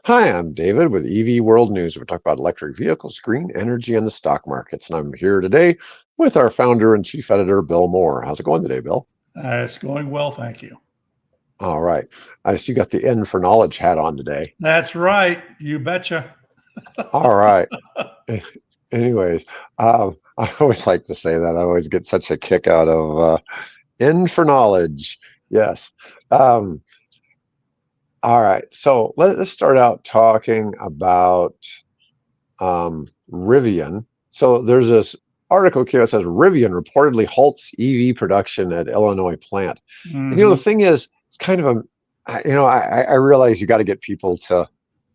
Hi, I'm David with EV World News. We talk about electric vehicles, green energy, and the stock markets. And I'm here today with our founder and chief editor, Bill Moore. How's it going today, Bill? It's going well, thank you. All right. I see you got the N for knowledge hat on today. That's right. You betcha. All right. Anyways, I always like to say that. I always get such a kick out of N for knowledge. Yes. Um, all right. So let's start out talking about Rivian. So there's this article here that says Rivian reportedly halts EV production at Illinois plant. And the Hmm. thing is, it's kind of I realize you got to get people to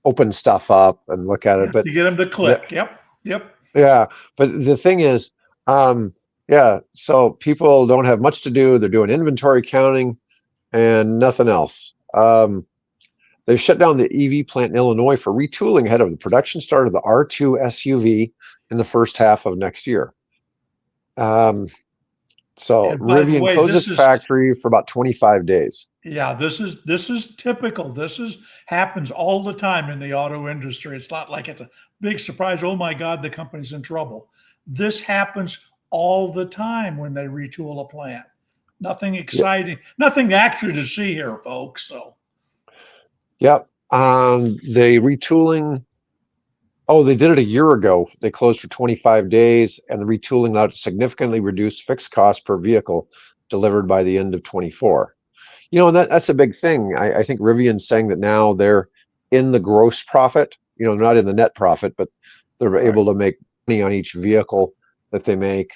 open stuff up and look at You it, have but to get them to the, click. Yep. Yep. yeah, but the thing is, yeah, so people don't have much to do. They're doing inventory counting and nothing else. They shut down the EV plant in Illinois for retooling ahead of the production start of the R2 SUV in the first half of next year. Um, so And by the Rivian way, closed its factory for about 25 days. this is typical. Happens all the time in the auto industry. It's not like it's a big surprise. Oh my God, the company's in trouble. This happens all the time when they retool a plant. Nothing Yep. exciting, nothing actually to see here, folks. So Yep. They retooling. Oh, they did it a year ago. They closed for 25 days, and the retooling allowed to significantly reduce fixed costs per vehicle delivered by the end of 24. That's a big thing. I think Rivian's saying that now they're in the gross profit, not in the net profit, but they're right. able to make money on each vehicle that they make.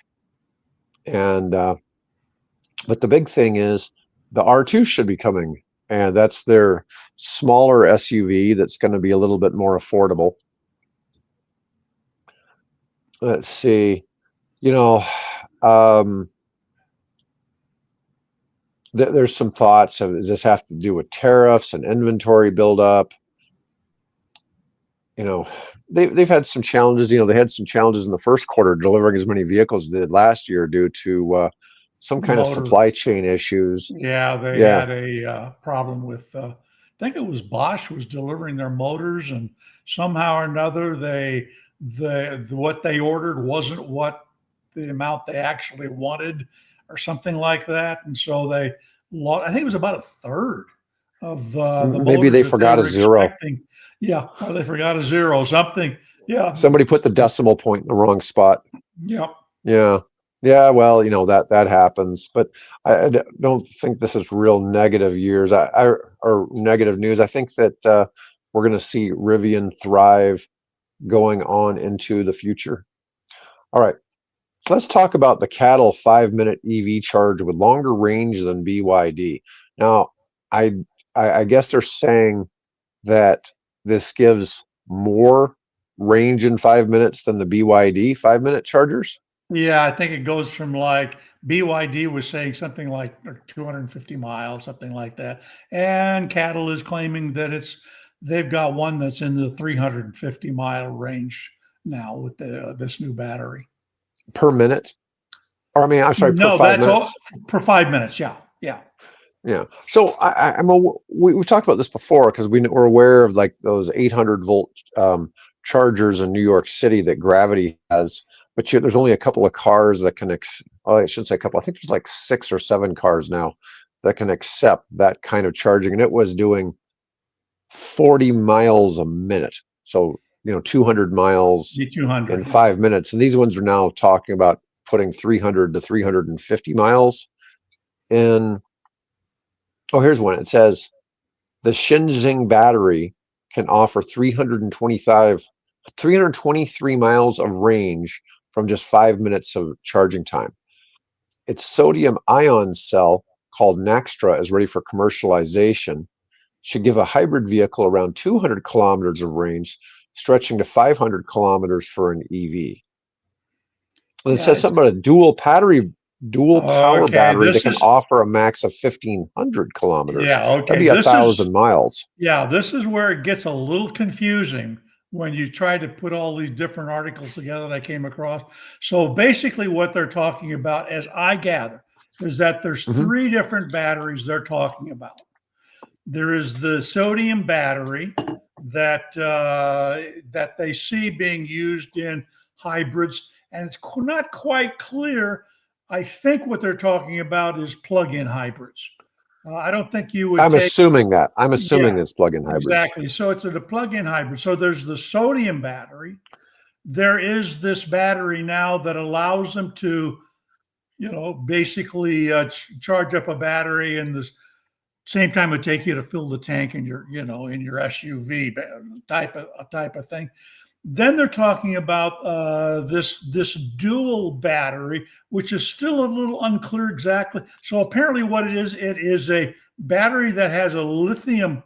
And but the big thing is the R2 should be coming, and that's their smaller SUV that's going to be a little bit more affordable. Let's see. You know, um, there's some thoughts of, does this have to do with tariffs and inventory buildup? You know, they've had some challenges. They had some challenges in the first quarter delivering as many vehicles as they did last year due to some kind of Motor. supply chain issues. Yeah, they Yeah, had a problem with, I think it was Bosch was delivering their motors, and somehow or another, what they ordered wasn't what the amount they actually wanted, or something like that, and so I think it was about a third of the maybe motors they that they forgot a were zero. expecting. Yeah, or they forgot a zero, something. Yeah, Somebody put the decimal point in the wrong spot. yeah. Yeah. Yeah, well, that happens, but I don't think this is real negative years. Or negative news. I think that we're going to see Rivian thrive going on into the future. All right, let's talk about the CATL 5-minute EV charge with longer range than BYD. Now, I I guess they're saying that this gives more range in 5 minutes than the BYD 5-minute chargers. Yeah, I think it goes from like BYD was saying something like 250 miles, something like that. And CATL is claiming that they've got one that's in the 350-mile range now with this new battery. Per minute. Or I mean, I'm sorry, per No, five that's all minutes. for 5 minutes. Yeah, yeah. Yeah. So we've talked about this before because we're aware of like those 800-volt chargers in New York City that Gravity has, but there's only a couple of cars that can. Oh, I shouldn't say a couple. I think there's like 6 or 7 cars now that can accept that kind of charging, and it was doing 40 miles a minute. So 200 miles in D200. Yeah. 5 minutes, and these ones are now talking about putting 300 to 350 miles in. Oh, here's one. It says the Shenzhen battery can offer 323 miles of range from just 5 minutes of charging time. Its sodium ion cell, called Naxtra, is ready for commercialization. Should give a hybrid vehicle around 200 kilometers of range, stretching to 500 kilometers for an EV. And it Yeah, says it's something about a dual power okay. battery that can offer a max of 1,500 kilometers. Yeah, That'd okay. be 1,000 miles. Yeah, this is where it gets a little confusing when you try to put all these different articles together that I came across. So basically, what they're talking about, as I gather, is that there's Hmm. three different batteries they're talking about. There is the sodium battery, that they see being used in hybrids, and it's not quite clear. I think what they're talking about is plug-in hybrids. I don't think you would I'm take. assuming that. I'm assuming Yeah, it's plug-in hybrids. exactly. So it's a plug-in hybrid. So there's the sodium battery. There is this battery now that allows them to, basically charge up a battery in the same time it would take you to fill the tank in your SUV type of thing. Then they're talking about this dual battery, which is still a little unclear exactly. So apparently, what it is a battery that has a lithium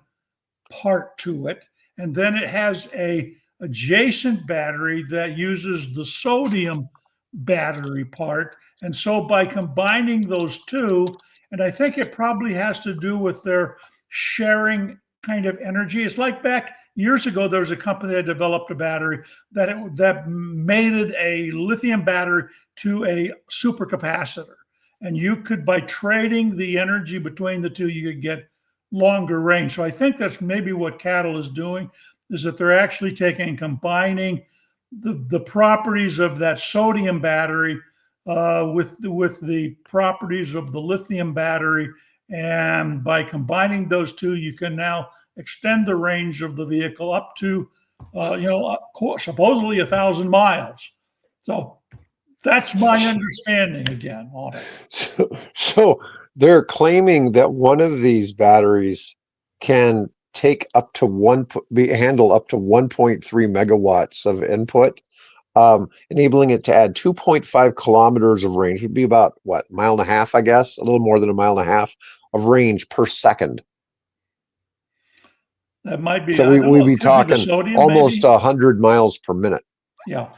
part to it, and then it has a adjacent battery that uses the sodium battery part. And so by combining those two, and I think it probably has to do with their sharing kind of energy. It's like back years ago, there was a company that developed a battery that mated a lithium battery to a supercapacitor. And you could, by trading the energy between the two, you could get longer range. So I think that's maybe what CATL is doing, is that they're actually taking and combining the properties of that sodium battery with the properties of the lithium battery, and by combining those two, you can now extend the range of the vehicle up to supposedly 1,000 miles. So that's my understanding again on it. So they're claiming that one of these batteries can take up to handle up to 1.3 megawatts of input, enabling it to add 2.5 kilometers of range. Would be about what, mile and a half, I guess, a little more than a mile and a half of range per second. That might be, So I don't we'd know, be it could be the talking sodium, almost maybe. 100 miles per minute. Yeah.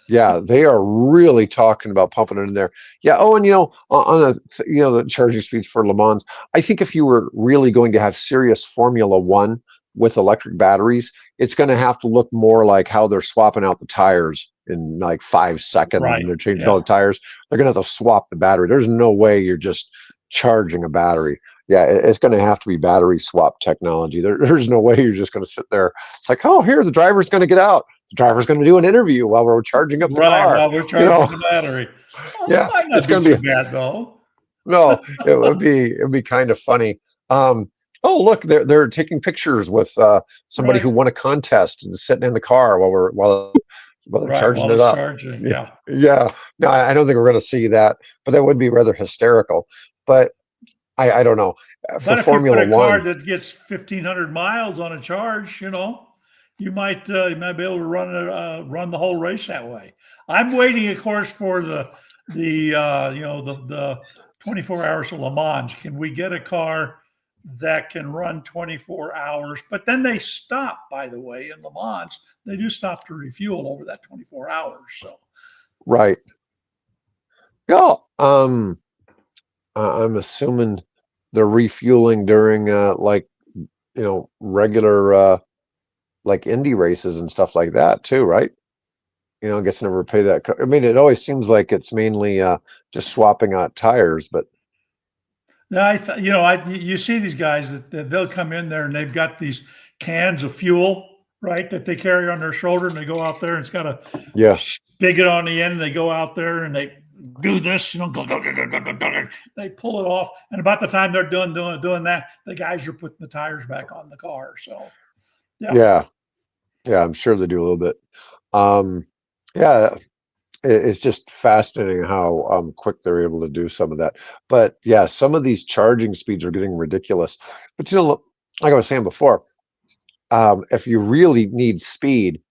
Yeah, they are really talking about pumping it in there. Yeah. Oh, and on the charging speeds for Le Mans, I think if you were really going to have serious Formula One with electric batteries, it's going to have to look more like how they're swapping out the tires in like 5 seconds, and Right. they're changing all Yeah. the tires. They're going to have to swap the battery. There's no way you're just charging a battery. Yeah, it's going to have to be battery swap technology. There's no way you're just going to sit there. It's like, oh, here, the driver's going to get out. The driver's going to do an interview while we're charging up the Right. car. While we're charging the battery. Well, that Yeah, might it's not be going to too be bad, though. no. It would be kind of funny. Oh, look, they're taking pictures with somebody Right. who won a contest and sitting in the car while they're Right. charging While it it's up. charging. Yeah, Yeah. yeah. No, I don't think we're going to see that, but that would be rather hysterical. But I don't know. For But if you put Formula a car One, that gets 1,500 miles on a charge, you might be able to run the whole race that way. I'm waiting, of course, for the 24 hours of Le Mans. Can we get a car that can run 24 hours? But then they stop, by the way, in Le Mans. They do stop to refuel over that 24 hours. So right? Yeah. I'm assuming they're refueling during regular like Indy races and stuff like that too, right? I guess never pay that. I mean, it always seems like it's mainly just swapping out tires, but you see these guys that they'll come in there and they've got these cans of fuel, right, that they carry on their shoulder, and they go out there and it's got a yeah, spigot on the end, and they go out there and they do this, they pull it off, and about the time they're doing that, the guys are putting the tires back on the car. So yeah. yeah, yeah. I'm sure they do a little bit. Um, yeah, it's just fascinating how quick they're able to do some of that. But yeah, some of these charging speeds are getting ridiculous. But like I was saying before, if you really need speed,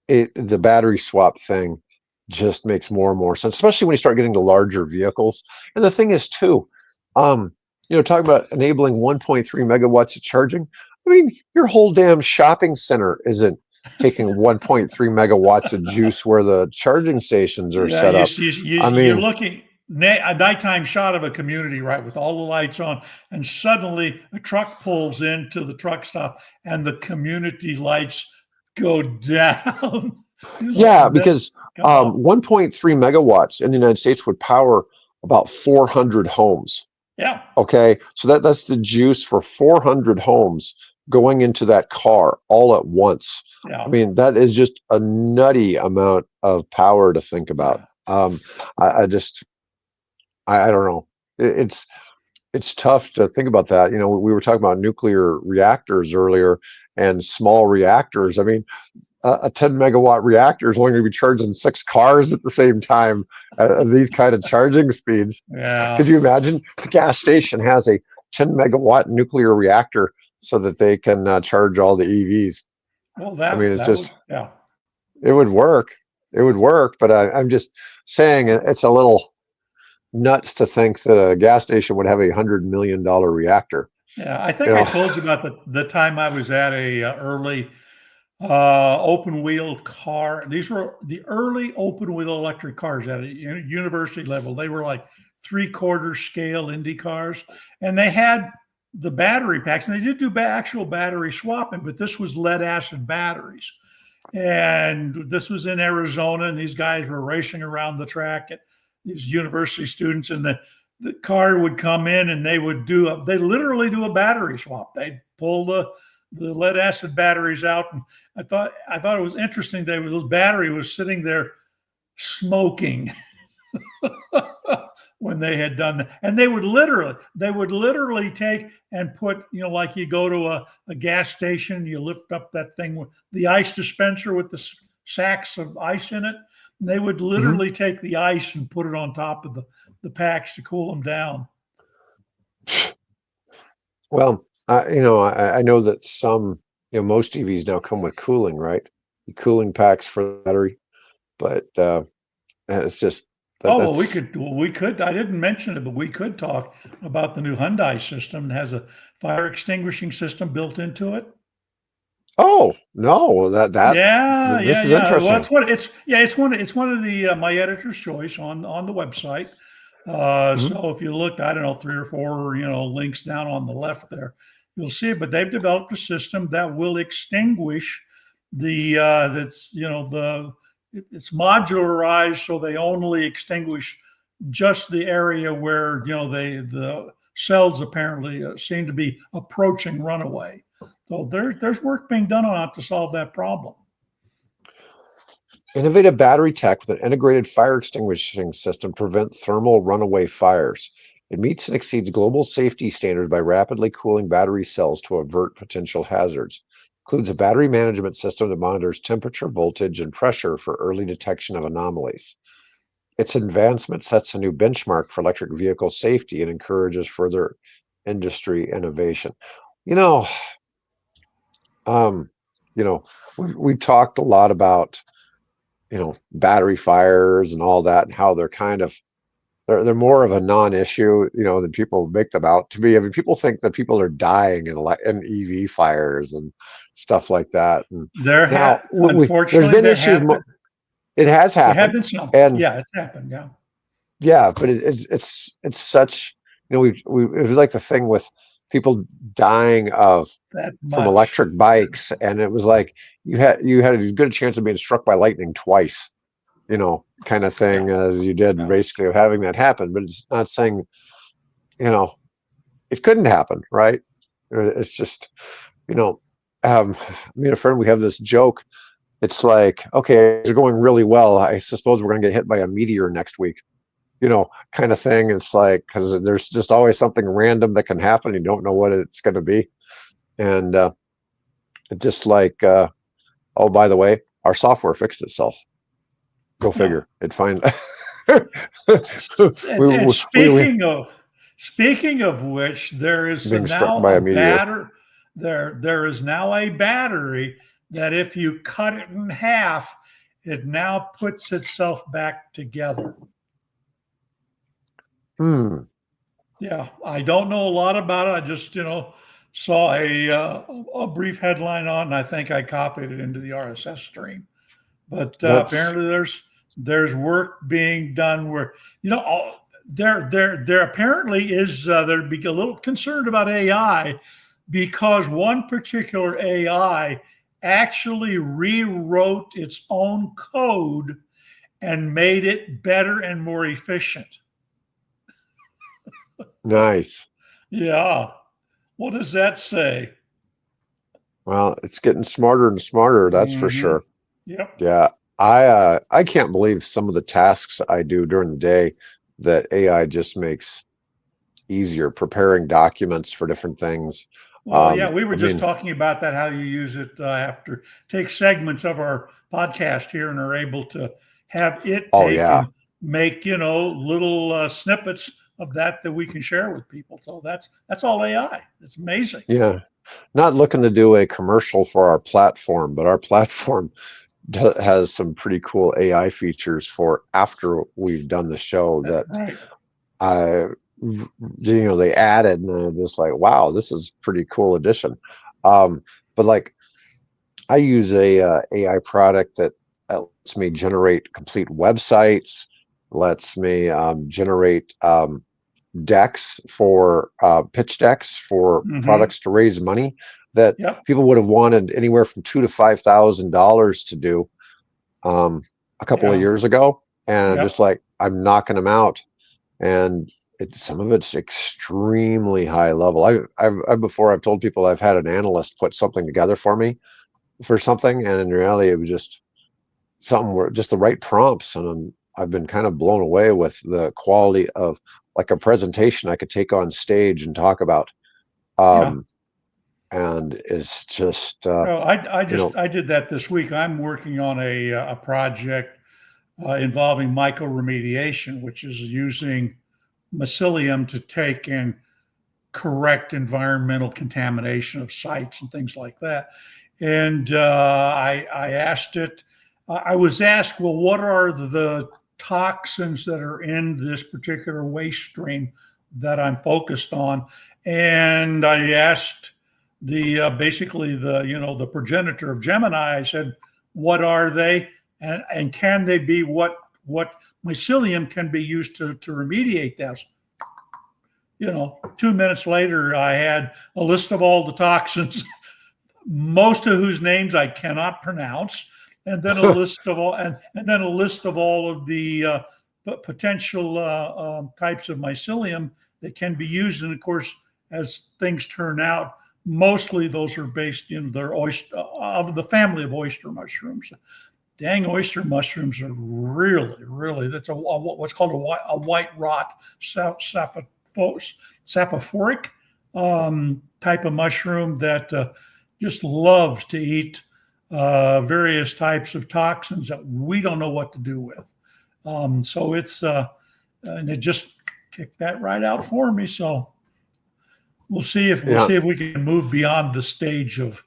the battery swap thing just makes more and more sense, especially when you start getting to larger vehicles. And the thing is too, talking about enabling 1.3 megawatts of charging. I mean, your whole damn shopping center isn't taking 1.3 megawatts of juice where the charging stations are Yeah, set up. I you're mean, looking a nighttime shot of a community, right, with all the lights on, and suddenly a truck pulls into the truck stop, and the community lights go down. yeah, And then because come up. 1.3 megawatts in the United States would power about 400 homes. Yeah, Okay, so that's the juice for 400 homes going into that car all at once. I Yeah. mean, that is just a nutty amount of power to think about. Yeah. I just, I don't know. It's tough to think about that. You know, we were talking about nuclear reactors earlier and small reactors. I mean, a 10 megawatt reactor is only going to be charging 6 cars at the same time at these kind of charging speeds. Could Yeah. you imagine? The gas station has a 10 megawatt nuclear reactor so that they can charge all the EVs. Well, I mean, that would, yeah. it would work. It would work, but I'm just saying it's a little nuts to think that a gas station would have $100 million reactor. Yeah. I You think I know, told you about the time I was at a early open wheel car. These were the early open wheel electric cars at a university level. They were like 3/4 scale Indy cars, and they had the battery packs, and they did do actual battery swapping, but this was lead acid batteries. And this was in Arizona, and these guys were racing around the track at these university students, and the car would come in and they literally do a battery swap. They'd pull the lead acid batteries out. And I thought it was interesting that those battery was sitting there smoking when they had done that. And they would literally take and put, like you go to a gas station, you lift up that thing with the ice dispenser with the sacks of ice in it. And they would mhm. literally take the ice and put it on top of the packs to cool them down. Well, I know that most EVs now come with cooling, right? Cooling packs for the battery, but it's just Oh, well, that's we could, I didn't mention it, but we could talk about the new Hyundai system that has a fire extinguishing system built into it. oh no, Yeah, yeah, this is yeah. Well, interesting. it's what it's yeah, it's one of the my editor's choice on the website. Mhm. So if you look, I don't know, three or four links down on the left there, you'll see it. But they've developed a system that will extinguish the that's it's modularized, so they only extinguish just the area where the cells apparently seem to be approaching runaway. So there's work being done on it to solve that problem. Innovative battery tech with an integrated fire extinguishing system prevent thermal runaway fires. It meets and exceeds global safety standards by rapidly cooling battery cells to avert potential hazards. Includes a battery management system that monitors temperature, voltage, and pressure for early detection of anomalies. Its advancement sets a new benchmark for electric vehicle safety and encourages further industry innovation. You know, um, we've talked a lot about battery fires and all that, and how they're kind of they're more of a non-issue, than people make them out to be. I mean, people think that people are dying in EV fires and stuff like that. And now there's Unfortunately been issues. It has there have happened, been some. and Yeah, it's happened. Yeah, yeah, but it's such it was like the thing with people dying of that from much. electric bikes, and it was like you had as good a chance of being struck by lightning twice, kind of Yeah, thing, as you did yeah. basically of having that happen. But it's not saying, you know, it couldn't happen, right? It's just, you know, me and a friend, we have this joke. It's like, okay, it's going really well. I suppose we're going to get hit by a meteor next week, kind of thing. It's like, because there's just always something random that can happen. You don't know what it's going to be. And just like, oh, by the way, our software fixed itself. Go Yeah. figure. It find And, we, and we speaking of which, there is being struck now by a a meteor. there is now a battery that if you cut it in half, it now puts itself back together. Hmm. Yeah, I don't know a lot about it. I just saw a brief headline on, and I think I copied it into the RSS stream. But That's apparently there's work being done where there apparently is there'd be a little concerned about AI because one particular AI actually rewrote its own code and made it better and more efficient. nice. Yeah. What does that say? Well, it's getting smarter and smarter, that's for Hmm. sure. Yep. Yeah. I can't believe some of the tasks I do during the day that AI just makes easier, preparing documents for different things. Well, yeah, we were I just mean, talking about that, how you use it after take segments of our podcast here and are able to have it oh take yeah. and make, little snippets of that we can share with people. So that's all AI. It's amazing. Yeah. Not looking to do a commercial for our platform, but our platform has some pretty cool AI features for after we've done the show that Right. I, they added, and I'm just like, wow, this is pretty cool addition. Um, but like, I use a AI product that lets me generate complete websites, lets me generate decks for pitch decks for Hmm. products to raise money that Yep. people would have wanted anywhere from $2,000 to $5,000 to do um, a couple of Yeah. years ago, and just Yep. like I'm knocking them out, and some of it's extremely high level. I've before I've told people I've had an analyst put something together for me for something, and in reality it was just something where just the right prompts, and I've been kind of blown away with the quality of like a presentation I could take on stage and talk about. Yeah. Um, and it's just Oh, I you just know, I did that this week. I'm working on a project involving mycoremediation, which is using mycelium to take and correct environmental contamination of sites and things like that. And I asked it, I was asked, well, what are the toxins that are in this particular waste stream that I'm focused on? And I asked the basically the progenitor of Gemini. I said, what are they, and can they be what mycelium can be used to remediate those? 2 minutes later, I had a list of all the toxins, most of whose names I cannot pronounce, and then a list of all, and then a list of all of the potential types of mycelium that can be used. And of course, as things turn out, mostly those are based in their oyster of the family of oyster mushrooms. Dang, oyster mushrooms are really, really, that's what's called a white rot sapophoric type of mushroom that just loves to eat various types of toxins that we don't know what to do with. So and it just kicked that right out for me. So we'll yeah, see if we can move beyond the stage of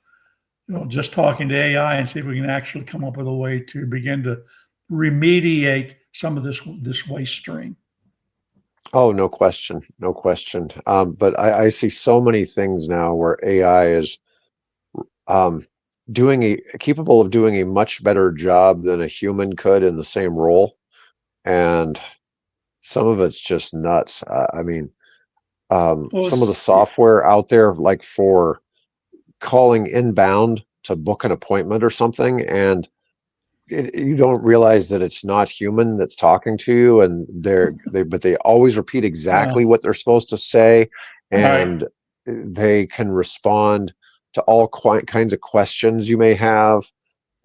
just talking to AI and see if we can actually come up with a way to begin to remediate some of this waste stream. oh, no question, no question. But I see so many things now where AI is um, doing a capable of doing a much better job than a human could in the same role, and some of it's just nuts. I mean, Well, some of the yeah, software out there, like for calling inbound to book an appointment or something, and you don't realize that it's not human that's talking to you, and but they always repeat exactly what they're supposed to say, right. and they can respond to all kinds of questions you may have,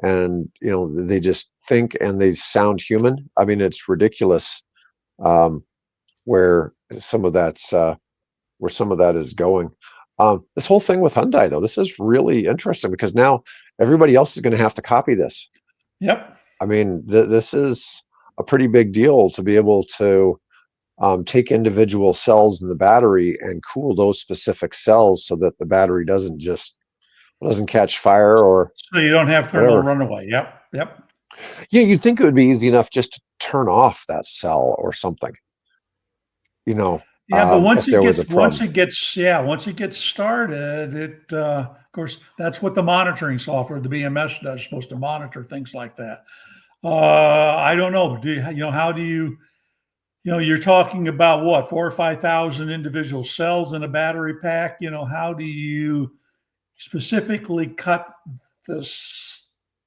and they just think and they sound human. I mean, it's ridiculous um, where some of that is going. This whole thing with Hyundai, though, this is really interesting because now everybody else is going to have to copy this. Yep. I mean, this is a pretty big deal to be able to take individual cells in the battery and cool those specific cells so that the battery doesn't catch fire or So you don't have thermal whatever. runaway. Yep. Yep. Yeah, you'd think it would be easy enough just to turn off that cell or something, Yeah, but if there was a problem. once it gets started, of course, that's what the monitoring software, the BMS does, is supposed to monitor things like that. I don't know. How do you're talking about what, 4 or 5 thousand individual cells in a battery pack. How do you specifically cut the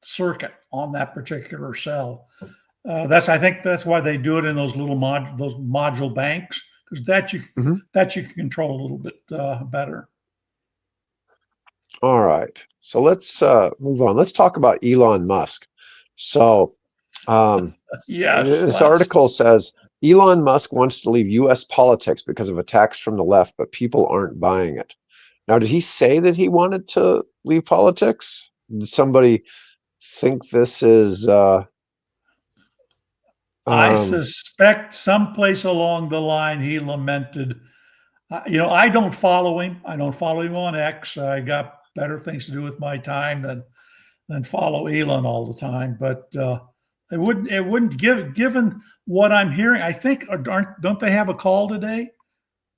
circuit on that particular cell? I think that's why they do it in those those module banks, because Mhm. that you can control a little bit better. All right. So let's move on. Let's talk about Elon Musk. So um, Yes, this let's. article says Elon Musk wants to leave U.S. politics because of attacks from the left, but people aren't buying it. Now, did he say that he wanted to leave politics? Did somebody think this is I um, suspect someplace along the line he lamented. I don't follow him. I don't follow him on X. I got better things to do with my time than follow Elon all the time. But it wouldn't given what I'm hearing. I think don't they have a call today?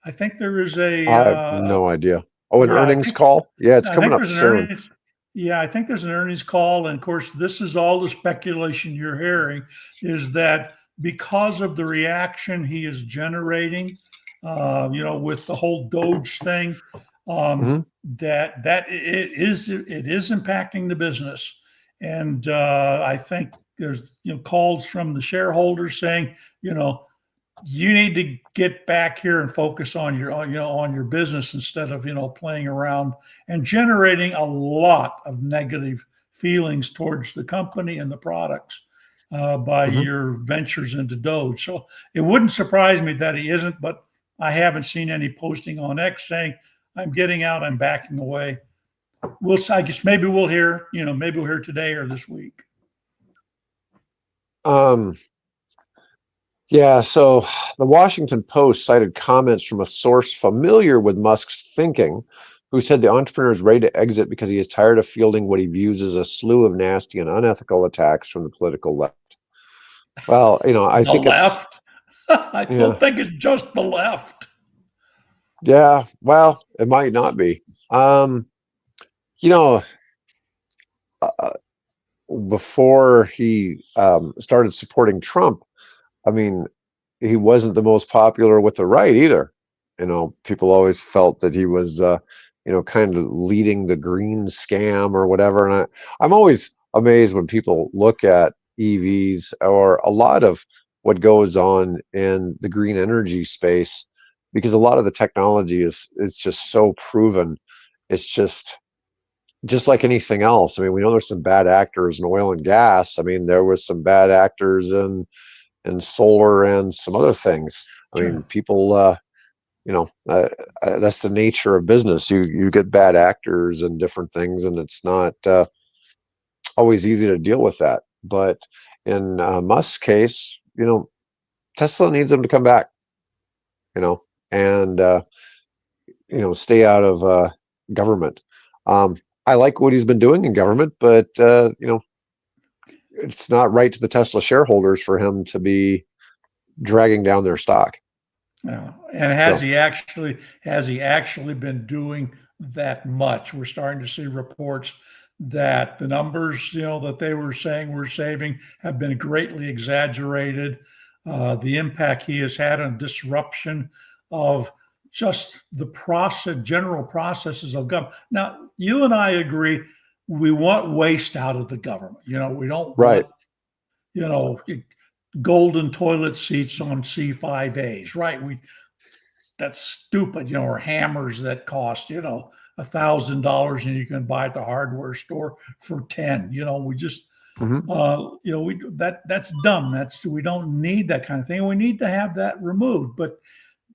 I think there is I have no idea. Oh, an yeah. earnings call? Yeah, it's I coming think up there's an soon. earnings. Yeah, I think there's an earnings call, and of course, this is all the speculation you're hearing is that because of the reaction he is generating, with the whole Doge thing, Hmm. that it is impacting the business, and I think there's calls from the shareholders saying, you know, you need to get back here and focus on your business instead of playing around and generating a lot of negative feelings towards the company and the products by Hmm. your ventures into Doge. So it wouldn't surprise me that he isn't, but I haven't seen any posting on X saying I'm getting out, I'm backing away. I guess maybe we'll hear today or this week. Um, yeah, so the Washington Post cited comments from a source familiar with Musk's thinking, who said the entrepreneur is ready to exit because he is tired of fielding what he views as a slew of nasty and unethical attacks from the political left. Well, I The think it's, left. I yeah, don't think it's just the left. yeah, well, it might not be. Um, you know, uh, Before he started supporting Trump, I mean, he wasn't the most popular with the right either. People always felt that he was, kind of leading the green scam or whatever. And I'm always amazed when people look at EVs or a lot of what goes on in the green energy space, because a lot of the technology it's just so proven. It's just like anything else. I mean, we know there's some bad actors in oil and gas. I mean, there was some bad actors in solar and some other things. I mean, Sure. people, you know, uh, that's the nature of business. You get bad actors and different things, and it's not always easy to deal with that. But in Musk's case, Tesla needs him to come back, and stay out of government. Um, I like what he's been doing in government, but it's not right to the Tesla shareholders for him to be dragging down their stock. Yeah. And has So, he actually been doing that much? We're starting to see reports that the numbers, that they were saying we're saving have been greatly exaggerated. The impact he has had on disruption of just the general processes of government. Now, you and I agree we want waste out of the government. We don't right. want, you know, golden toilet seats on C5As, right? That's stupid, or hammers that cost, $1,000 and you can buy at the hardware store for 10. We just, Hmm. that's dumb. We don't need that kind of thing. We need to have that removed. But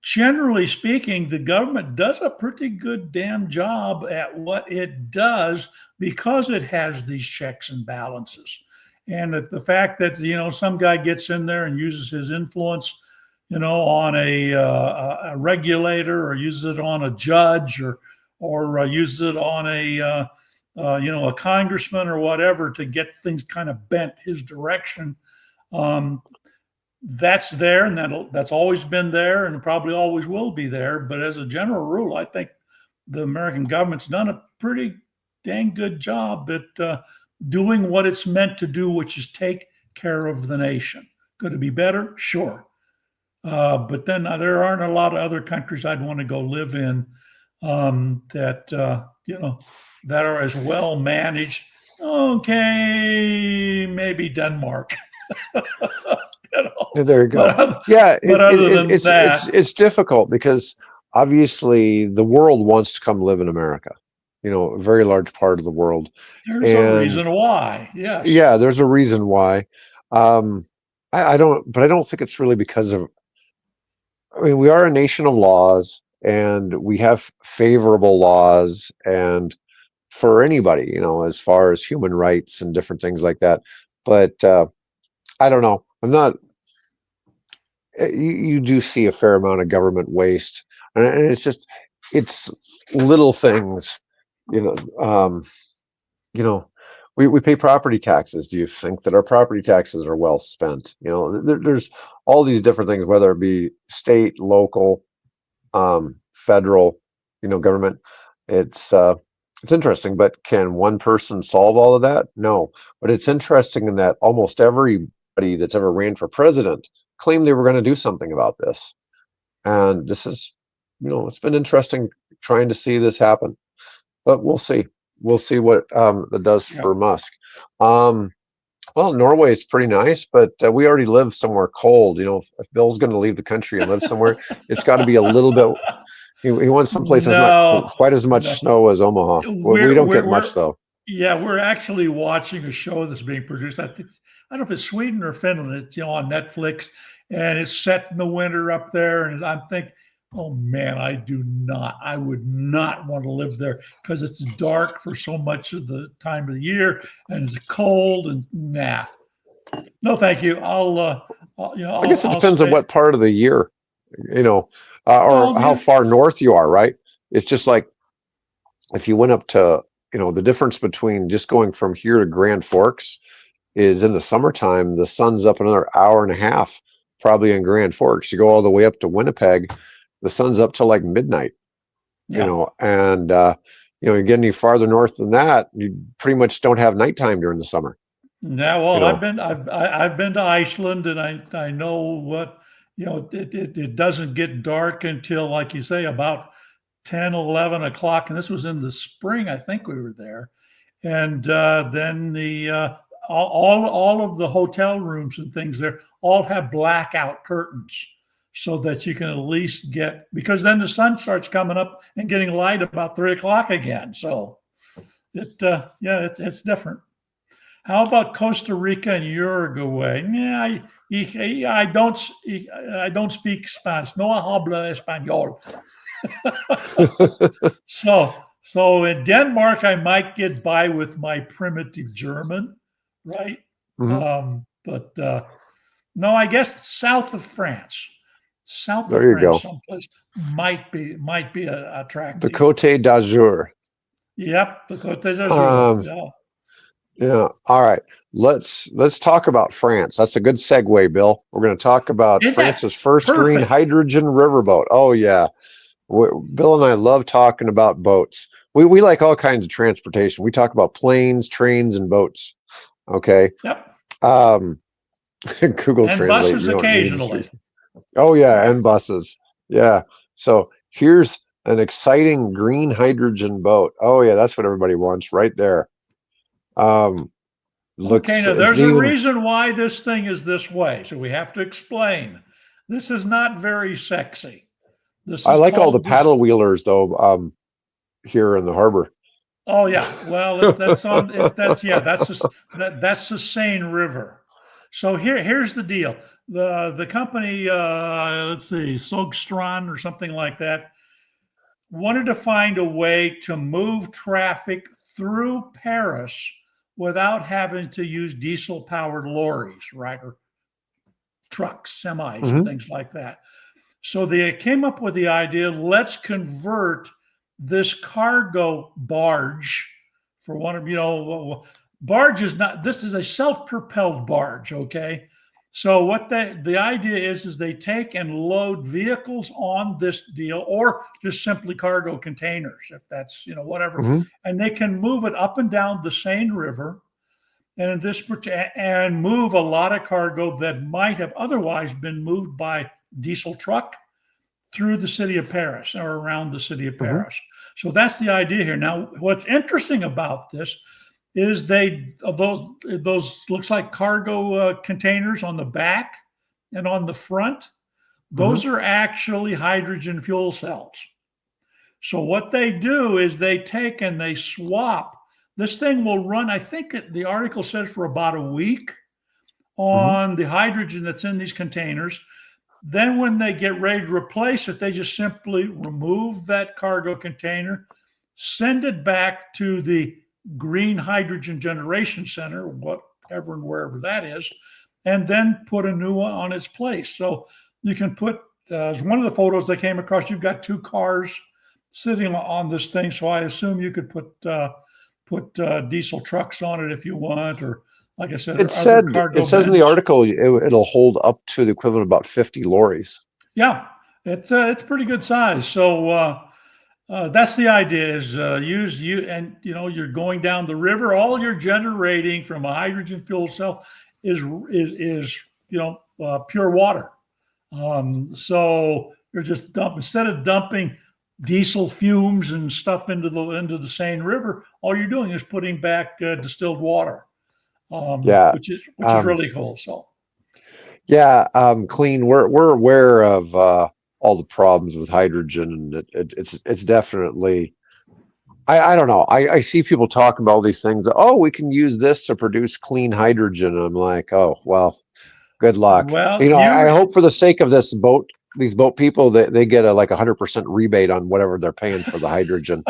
generally speaking, the government does a pretty good damn job at what it does because it has these checks and balances. And the fact that some guy gets in there and uses his influence, on a regulator, or uses it on a judge, or uses it on a congressman or whatever to get things kind of bent his direction. Um, that's there, and that's always been there and probably always will be there. But as a general rule, I think the American government's done a pretty dang good job at doing what it's meant to do, which is take care of the nation. Could it be better? Sure. But then there aren't a lot of other countries I'd want to go live in that are as well managed. Okay, maybe Denmark. you know, Yeah, there you but go. other, Yeah, but other than that, it's difficult because obviously the world wants to come live in America. a very large part of the world. There's a And reason why. Yes. yeah, there's a reason why. Um, but I don't think it's really because of, I mean, we are a nation of laws and we have favorable laws and for anybody, as far as human rights and different things like that. But I don't know. I'm not, you do see a fair amount of government waste and it's little things, you know, um, you know, we pay property taxes. Do you think that our property taxes are well spent? There's all these different things, whether it be state, local, federal, government. It's interesting, but can one person solve all of that? No. But it's interesting in that almost everybody that's ever ran for president claimed they were going to do something about this. And this is, it's been interesting trying to see this happen. But we'll see. We'll see what it does Yeah. for Musk. Um, well, Norway is pretty nice, but we already live somewhere cold. If Bill's going to leave the country and live somewhere, it's got to be a little bit. He wants someplace that's not No, quite as much no. snow as Omaha. Well, we We're don't we're get we're much though. yeah, we're actually watching a show that's being produced. I don't know if it's Sweden or Finland. It's on Netflix, and it's set in the winter up there. And I'm thinking, oh man, I would not want to live there because it's dark for so much of the time of the year, and it's cold. And nah, no, thank you. I guess it I'll depends on stay. what part of the year, you know, or Well, how far north you are, right? It's just like if you went up to, the difference between just going from here to Grand Forks is in the summertime, the sun's up another hour and a half, probably in Grand Forks. You go all the way up to Winnipeg, the sun's up to like midnight, yeah. and, you get any farther north than that, you pretty much don't have nighttime during the summer, Yeah, you well, know. I've been to Iceland, and I know what it doesn't get dark until, like you say, about 10, 11 o'clock, and this was in the spring. I think we were there, and then the all of the hotel rooms and things there all have blackout curtains, so that you can at least get, because then the sun starts coming up and getting light about 3 o'clock again. So yeah, it's different. How about Costa Rica and Uruguay? Yeah, I don't speak Spanish. No habla español. So in Denmark, I might get by with my primitive German, right? Mhm. But no, I guess south of There you France, go. someplace might be The attractive. Côte d'Azur. Yep, the Côte d'Azur. Um, Yeah, yeah. All right. Let's talk about France. That's a good segue, Bill. We're going to talk about isn't that France's first green perfect? hydrogen riverboat. Oh yeah. Bill and I love talking about boats. We like all kinds of transportation. We talk about planes, trains, and boats. Okay. Yep, Um, Google and Translate. buses You don't need to see. occasionally. Oh yeah, Right. and buses. Yeah. So here's an exciting green hydrogen boat. Oh yeah, that's what everybody wants right there. Um, Okay, looks now it there's a even. reason why this thing is this way. So we have to explain. This is not very sexy. This I is like all the called this. paddle wheelers though. Here in the harbor. Oh yeah. Well, that's on it. That's yeah. That's the Seine River. So here's the deal. The company, let's see, Sogstron or something like that, wanted to find a way to move traffic through Paris without having to use diesel powered lorries, right? Or trucks, semis, and Hmm. things like that. So they came up with the idea, let's convert this cargo barge for one of, barge is not, this is a self propelled barge, okay? So what the idea is they take and load vehicles on this deal, or just simply cargo containers, if that's, whatever, Hmm. and they can move it up and down the Seine River, and and move a lot of cargo that might have otherwise been moved by diesel truck through the city of Paris or around the city of Hmm. Paris. So that's the idea here. Now, what's interesting about this is those looks like cargo containers on the back and on the front. Hmm. Those are actually hydrogen fuel cells. So what they do is they take and they swap. This thing will run, I think the article says, for about a week Hmm. on the hydrogen that's in these containers. Then when they get ready to replace it, they just simply remove that cargo container, send it back to the green hydrogen generation center, whatever and wherever that is, and then put a new one on its place. So you can put, as one of the photos I came across, you've got two cars sitting on this thing. So I assume you could put diesel trucks on it if you want, or like I said, It or other said it cargo says in the beds. article it'll hold up to the equivalent of about 50 lorries. Yeah, it's pretty good size. So that's the idea: is use you and you're going down the river. All you're generating from a hydrogen fuel cell is pure water. So you're just instead of dumping diesel fumes and stuff into the Seine River, all you're doing is putting back distilled water, Yeah. which is Um, really cool. So yeah, clean. We're aware of all the problems with hydrogen, and it's definitely. I don't know. I see people talk about all these things. Oh, we can use this to produce clean hydrogen. And I'm like, oh well, good luck. well, You know, I hope for the sake of these boat people, that they get a like 100% rebate on whatever they're paying for the hydrogen,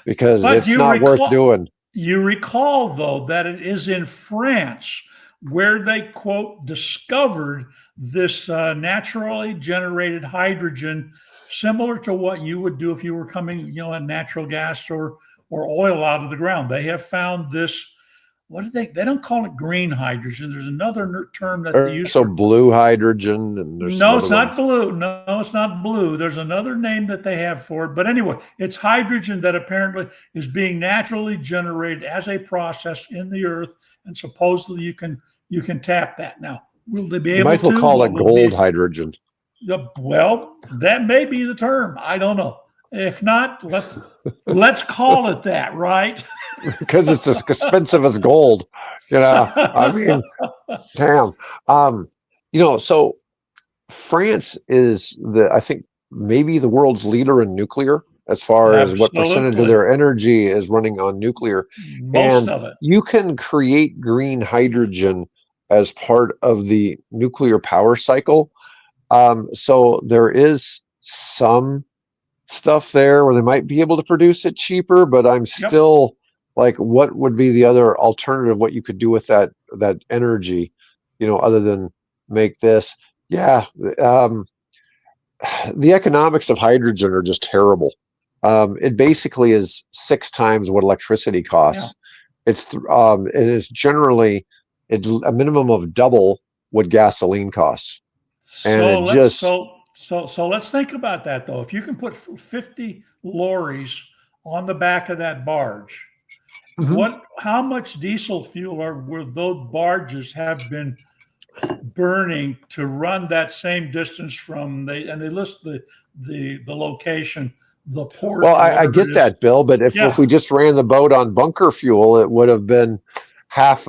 because but it's not worth doing. you recall, though, that it is in France where they, quote, discovered this naturally generated hydrogen, similar to what you would do if you were coming, in natural gas or oil out of the ground. They have found this. What do they don't call it green hydrogen. There's another term that they use So for. blue hydrogen, and there's some No, other it's not ones. blue. No, it's not blue. There's another name that they have for it. But anyway, it's hydrogen that apparently is being naturally generated as a process in the earth, and supposedly you can tap that. Now, will they be You might able as well to? call What it will it gold be? hydrogen. Well, that may be the term. I don't know. If not, let's call it that, right? Because it's as expensive as gold. I mean, damn. Um, so France is I think maybe the world's leader in nuclear as far as what percentage of Absolutely. their energy is running on nuclear. Most And of it. you can create green hydrogen as part of the nuclear power cycle. So there is some stuff there where they might be able to produce it cheaper, but I'm Yep. still like, what would be the other alternative? What you could do with that energy, other than make this? Yeah, um, the economics of hydrogen are just terrible. It basically is 6 times what electricity Yeah. costs. It is generally a minimum of double what gasoline costs, and So it let's just. so let's think about that though. If you can put 50 lorries on the back of that barge, Mhm. how much diesel fuel will those barges have been burning to run that same distance from they list the location, the port Well, or I whatever get it is. that, Bill, but if Yeah. we just ran the boat on bunker fuel, it would have been half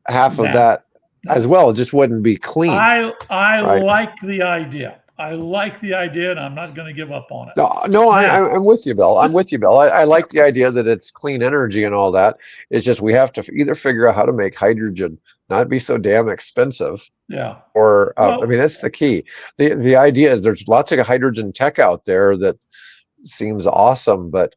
half of Nah. that as Nah. well. It just wouldn't be clean, I right? like the idea. I like the idea, and I'm not going to give up on it. No, no, Now, I'm with you, Bill. I'm with you, Bill. I like the idea that it's clean energy and all that. It's just we have to either figure out how to make hydrogen not be so damn expensive, yeah. or I mean Well, that's the key. The idea is there's lots of hydrogen tech out there that seems awesome, but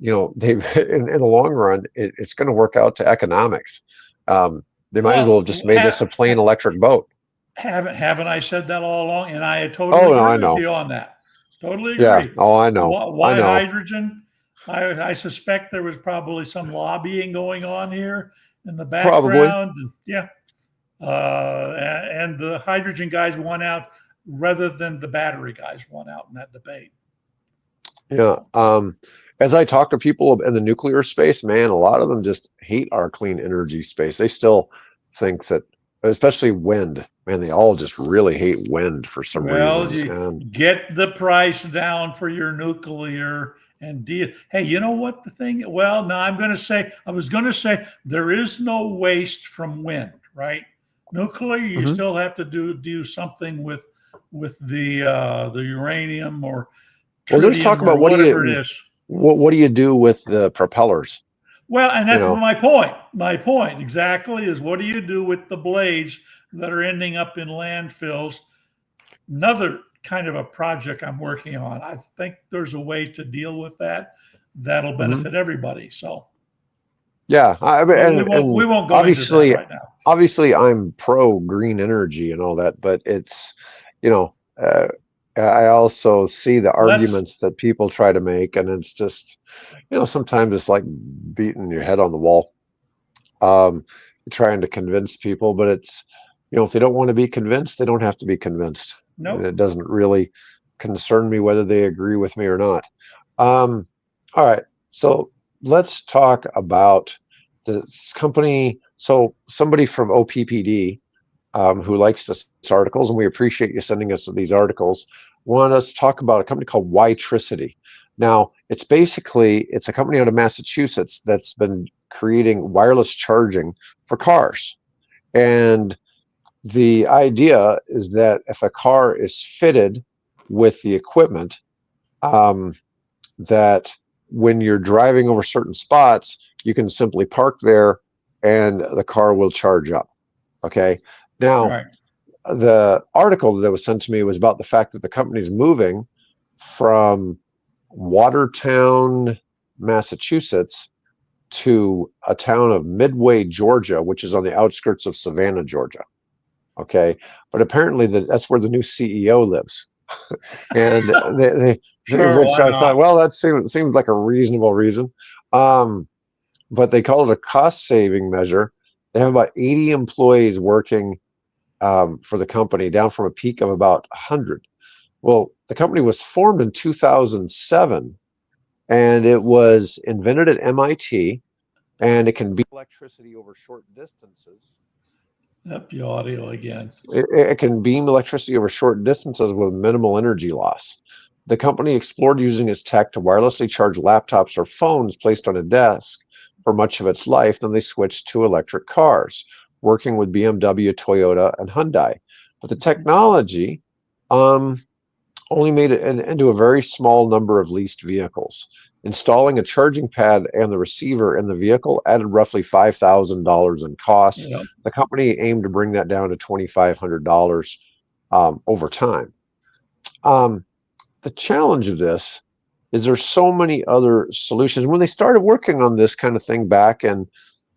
they in the long run, it's going to work out to economics. They might as well have just made this a plain electric boat. haven't I said that all along? And I totally Oh no, I agree with know. you on that. Totally Yeah. agree. Oh, I know. I Why know. hydrogen? I suspect there was probably some lobbying going on here in the Probably. background. Yeah. And the hydrogen guys won out rather than the battery guys won out in that debate. Yeah. As I talk to people in the nuclear space, man, a lot of them just hate our clean energy space. They still think that, especially wind, man, they all just really hate wind for some Well, reason. you And get the price down for your nuclear and deal. Hey, you know what the thing? Well, no, I was going to say there is no waste from wind, right? Nuclear, you Mhm. still have to do something with the uranium or Well, there's talk tritium or about what do whatever it you is. what do you do with the propellers? Well, and You that's know, my point. My point exactly is, what do you do with the blades that are ending up in landfills? Another kind of a project I'm working on. I think there's a way to deal with that that'll hmm benefit everybody. So, yeah, but we and won't go into that obviously, right now. obviously, I'm pro green energy and all that, but it's, you know, I also see the Let's arguments that people try to make, and it's just, sometimes it's like beating your head on the wall, um, trying to convince people, but it's, if they don't want to be convinced, they don't have to be convinced, and nope. it doesn't really concern me whether they agree with me or not. Um, all right, so let's talk about this company. So somebody from OPPD, who likes this articles, and we appreciate you sending us these articles, want us to talk about a company called Ytricity. Now, it's a company out of Massachusetts that's been creating wireless charging for cars. And the idea is that if a car is fitted with the equipment, um, that when you're driving over certain spots, you can simply park there and the car will charge up. Okay. Now, Right. the article that was sent to me was about the fact that the company's moving from Watertown, Massachusetts to a town of Midway, Georgia, which is on the outskirts of Savannah, Georgia. Okay. But apparently that's where the new CEO lives. And Sure. which Why I thought, not? well, that seemed like a reasonable reason. Um, but they call it a cost saving measure. They have about 80 employees working, for the company, down from a peak of about 100. Well, the company was formed in 2007, and it was invented at MIT, and it can beam electricity over short distances. Up the audio again. It can beam electricity over short distances with minimal energy loss. The company explored using its tech to wirelessly charge laptops or phones placed on a desk for much of its life. Then they switched to electric cars, working with BMW, Toyota, and Hyundai. But the technology, um, only made it into a very small number of leased vehicles. Installing a charging pad and the receiver in the vehicle added roughly $5,000 in costs. Yeah. The company aimed to bring that down to $2,500, over time. Um, the challenge of this is there's so many other solutions. When they started working on this kind of thing back in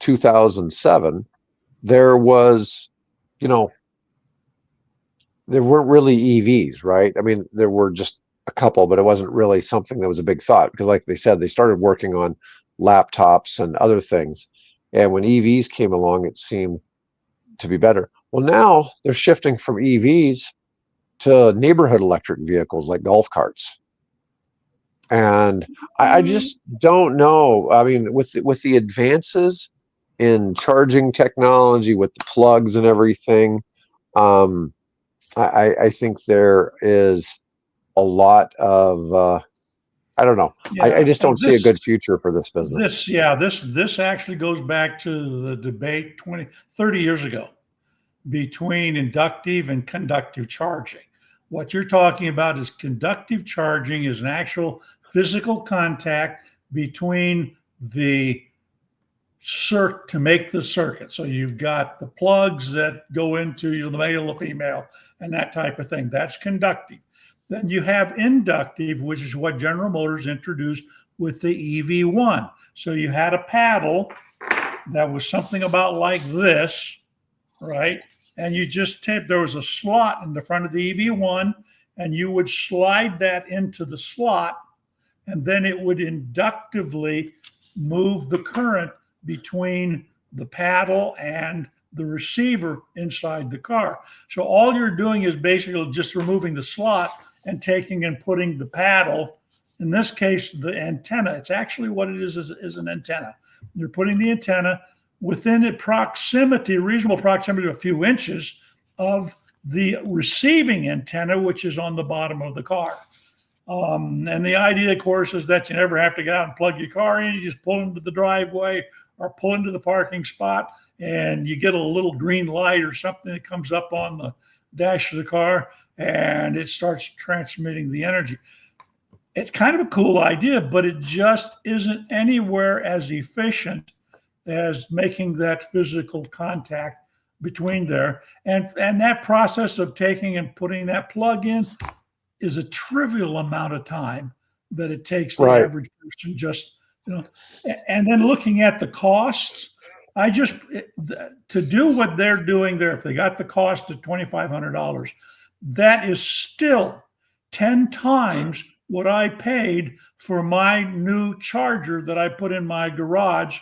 2007, there was, you know, there weren't really EVs, right? I mean, there were just a couple, but it wasn't really something that was a big thought because, like they said, they started working on laptops and other things. And when EVs came along, it seemed to be better. Well, now they're shifting from EVs to neighborhood electric vehicles like golf carts. And I just don't know. I mean, with the advances in charging technology, with the plugs and everything, um, I think there is a lot of, I don't know. I Yeah. just don't And see a good future for this business. this actually goes back to the debate 30 years ago between inductive and conductive charging. What you're talking about is conductive charging is an actual physical contact between the circuit to make the circuit. So you've got the plugs that go into the male or female and that type of thing. That's conductive. Then you have inductive, which is what General Motors introduced with the EV1. So you had a paddle that was something about like this, right? And you just tape, there was a slot in the front of the EV1, and you would slide that into the slot, and then it would inductively move the current between the paddle and the receiver inside the car. So all you're doing is basically just removing the slot and taking and putting the paddle, in this case, the antenna. It's actually what it is an antenna. You're putting the antenna within a proximity, reasonable proximity of a few inches of the receiving antenna, which is on the bottom of the car. And the idea, of course, is that you never have to get out and plug your car in. You just pull into the driveway or pull into the parking spot, and you get a little green light or something that comes up on the dash of the car, and it starts transmitting the energy. it's kind of a cool idea, but it just isn't anywhere as efficient as making that physical contact between there. And that process of taking and putting that plug in is a trivial amount of time that it takes the Right. average person just, you know, and then looking at the costs, I just, to do what they're doing there, if they got the cost at $2,500, that is still 10 times what I paid for my new charger that I put in my garage.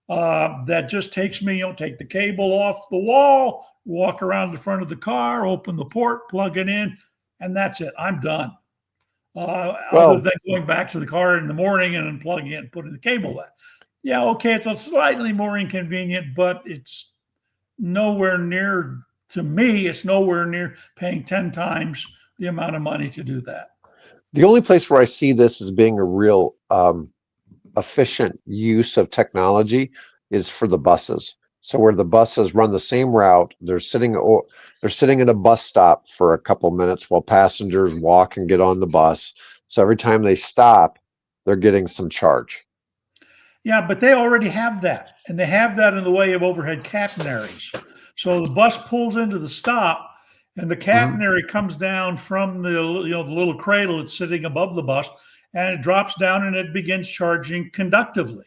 That just takes me, take the cable off the wall, walk around the front of the car, open the port, plug it in, and that's it. I'm done. Other Well, than going back to the car in the morning and unplugging it and putting the cable back. Yeah, okay, it's a slightly more inconvenient, but it's nowhere near, to me, it's nowhere near paying 10 times the amount of money to do that. the only place where I see this as being a real efficient use of technology is for the buses. So where the buses run the same route, they're sitting at a bus stop for a couple minutes while passengers walk and get on the bus. So every time they stop, they're getting some charge. Yeah, but they already have that, and they have that in the way of overhead catenaries. So the bus pulls into the stop, and the Mhm. catenary comes down from the the little cradle that's sitting above the bus, and it drops down and it begins charging conductively.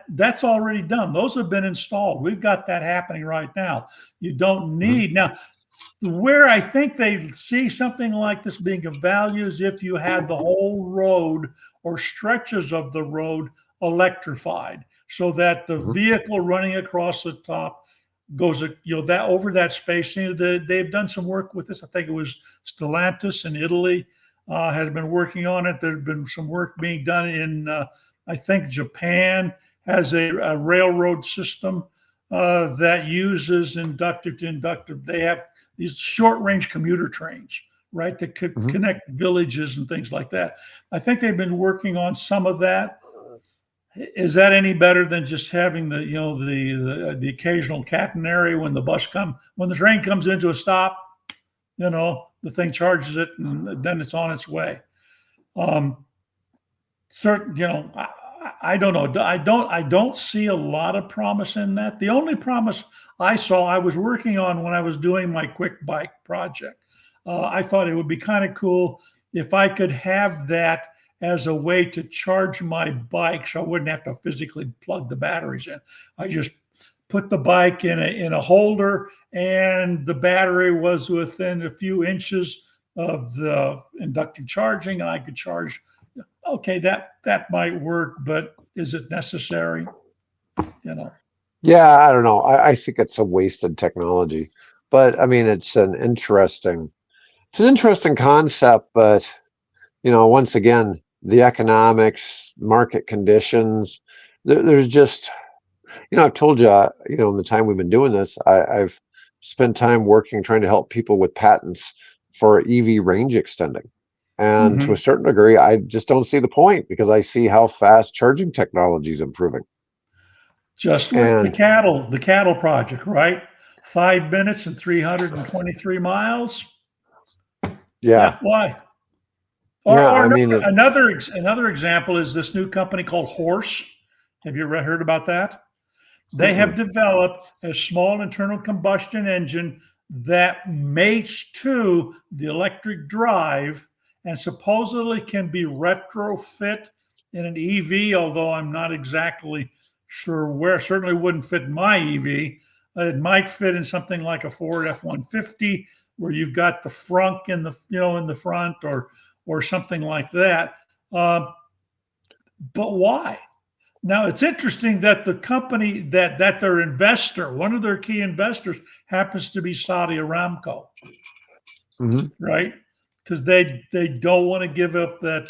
That's already done. Those have been installed. We've got that happening right now. You don't Mhm. need now. Where I think they see something like this being of value is if you had the whole road or stretches of the road electrified, so that the Mhm. vehicle running across the top goes, that over that space. They've done some work with this. I think it was Stellantis in Italy has been working on it. There's been some work being done in, I think Japan has a railroad system that uses inductive to inductive. They have these short range commuter trains, right, that could Mhm. connect villages and things like that. I think they've been working on some of that. Is that any better than just having the occasional catenary when when the train comes into a stop, the thing charges it and then it's on its way. Um, certain, I don't know. I don't see a lot of promise in that. The only promise I was working on when I was doing my quick bike project. I thought it would be kind of cool if I could have that as a way to charge my bike, so I wouldn't have to physically plug the batteries in. I just put the bike in a holder, and the battery was within a few inches of the inductive charging, and I could charge. Okay, that might work, but is it necessary? You know. Yeah, I don't know. I think it's a wasted technology, but I mean, it's an interesting concept, but once again, the economics, market conditions, there's just, I've told you, in the time we've been doing this, I've spent time working trying to help people with patents for EV range extending. And to a Mm-hmm. certain degree, I just don't see the point because I see how fast charging technology is improving. Just like the And cattle project, right? 5 minutes and 323 miles. yeah, Yeah, why? Or, yeah, or I mean, another example is this new company called Horse. Have you ever heard about that? They have mm-mm. developed a small internal combustion engine that mates to the electric drive and supposedly can be retrofit in an EV, although I'm not exactly sure where. Certainly wouldn't fit in my EV. It might fit in something like a Ford F-150, where you've got the frunk in the front, or something like that. Uh, but why? Now it's interesting that the company that their investor, one of their key investors, happens to be Saudi Aramco, Mhm. right? Because they don't want to give up that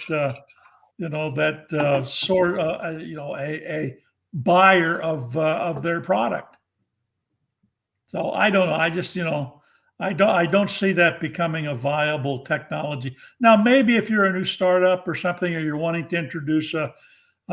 sort a buyer of their product. So I don't know. I just I don't see that becoming a viable technology. Now maybe if you're a new startup or something, or you're wanting to introduce a